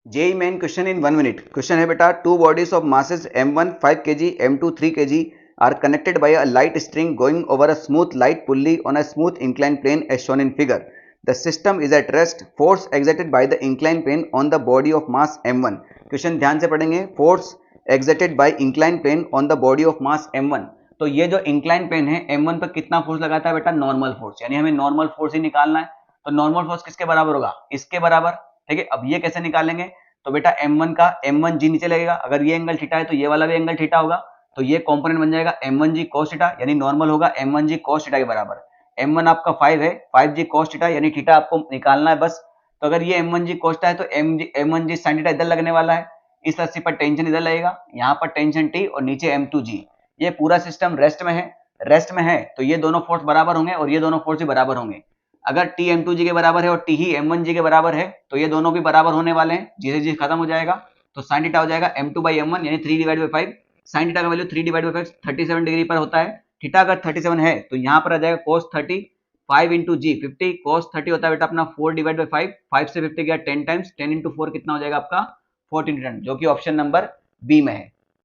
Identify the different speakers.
Speaker 1: JEE Main question in 1 minute. Question है बेटा, two bodies of masses m1 5 kg, m2 3 kg are connected by a light string going over a smooth light pulley on a smooth inclined plane as shown in figure. The system is at rest. Force exerted by the inclined plane on the body of mass m1. Question ध्यान से पढ़ेंगे। Force exerted by inclined plane on the body of mass m1। तो ये जो incline plane है m1 पर कितना force लगाता है बेटा? नॉर्मल फोर्स, यानी हमें नॉर्मल फोर्स ही निकालना है। तो नॉर्मल फोर्स किसके बराबर होगा? इसके बराबर। ठीक है, अब ये कैसे निकालेंगे? तो बेटा m1 का m1g नीचे लगेगा। अगर ये एंगल थीटा है तो ये वाला भी एंगल थीटा होगा। तो ये कंपोनेंट बन जाएगा m1g cos थीटा, यानी नॉर्मल होगा m1g cos थीटा के बराबर। m1 आपका 5 है, 5g cos थीटा, यानी थीटा आपको निकालना है बस। तो अगर ये m1g cos थीटा है तो m1g sin थीटा इधर लगने वाला है। इस राशि पर टेंशन इधर लगेगा, यहाँ पर टेंशन t और नीचे m2g। ये पूरा सिस्टम रेस्ट में है। रेस्ट में है तो ये दोनों फोर्स बराबर होंगे और ये दोनों फोर्स भी बराबर होंगे। अगर टी m2g के बराबर है और टी ही m1g के बराबर है तो ये दोनों भी बराबर होने वाले हैं। जिसे जी खत्म हो जाएगा तो साइन थीटा हो जाएगा m2/m1 यानी 3/5। साइन थीटा का वैल्यू 3/5 37 डिग्री पर होता है। थीटा अगर 37 है तो यहाँ पर आ जाएगा cos 30, 5 इंटू जी 50। cos 30 होता है बेटा अपना 4/5। 5 से 50 गया 10 टाइम्स, 10 इंटू 4 कितना हो जाएगा आपका 14 टाइम्स, जो कि ऑप्शन नंबर बी में है।